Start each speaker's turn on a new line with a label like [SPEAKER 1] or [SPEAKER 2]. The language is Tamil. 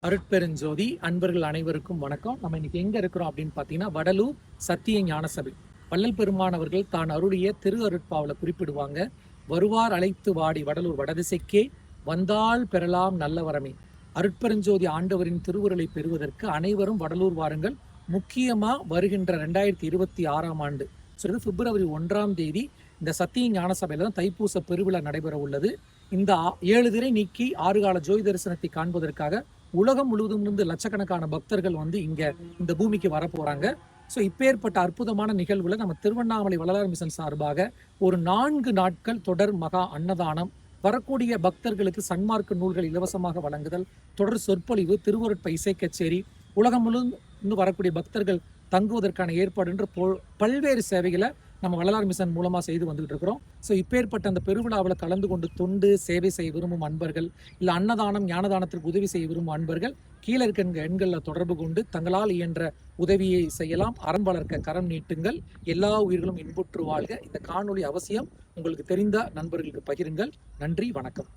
[SPEAKER 1] அருட்பெருஞ்சோதி அன்பர்கள் அனைவருக்கும் வணக்கம். நம்ம இன்னைக்கு எங்க இருக்கிறோம் அப்படின்னு பாத்தீங்கன்னா, வடலூர் சத்திய ஞான சபை. வள்ளல் பெருமானவர்கள் தான் அருளிய திரு அருட்பாவில குறிப்பிடுவாங்க. வருவார் அழைத்து வாடி வடலூர் வடதிசைக்கே வந்தால் பெறலாம் நல்ல வரமே. அருட்பெருஞ்சோதி ஆண்டவரின் திருவுருளை பெறுவதற்கு அனைவரும் வடலூர் வாருங்கள். முக்கியமா வருகின்ற 2026ஆம் ஆண்டு பிப்ரவரி 1ஆம் தேதி இந்த சத்திய ஞான சபையில தான் தைப்பூச பெருவிழா நடைபெற உள்ளது. இந்த 7 திரை நீக்கி 6 கால ஜோதி தரிசனத்தை காண்பதற்காக உலகம் முழுவதும் இருந்து லட்சக்கணக்கான பக்தர்கள் இங்க இந்த பூமிக்கு வர போறாங்க. ஸோ இப்பேற்பட்ட அற்புதமான நிகழ்வுல நம்ம திருவண்ணாமலை வள்ளலார் மிஷன் சார்பாக ஒரு 4 நாட்கள் தொடர் மகா அன்னதானம், வரக்கூடிய பக்தர்களுக்கு சன்மார்க்க நூல்கள் இலவசமாக வழங்குதல், தொடர் சொற்பொழிவு, திருவருட்ப இசை கச்சேரி, உலகம் முழுவதும் வரக்கூடிய பக்தர்கள் தங்குவதற்கான ஏற்பாடு என்று பல்வேறு சேவைகளை நம்ம வள்ளலார் மிஷன் மூலமா செய்து வந்துட்டு இருக்கிறோம். ஸோ இப்பேற்பட்ட அந்த பெருவிழாவில் கலந்து கொண்டு தொண்டு சேவை செய்ய விரும்பும் அன்பர்கள், இல்லை அன்னதானம் ஞானதானத்திற்கு உதவி செய்ய விரும்பும் அன்பர்கள் கீழே இருக்க எண்களில் தொடர்பு கொண்டு தங்களால் இயன்ற உதவியை செய்யலாம். அறம் வளர்க்க கரம் நீட்டுங்கள். எல்லா உயிர்களும் இன்புற்று வாழ்க. இந்த காணொளி அவசியம் உங்களுக்கு தெரிந்த நண்பர்களுக்கு பகிருங்கள். நன்றி, வணக்கம்.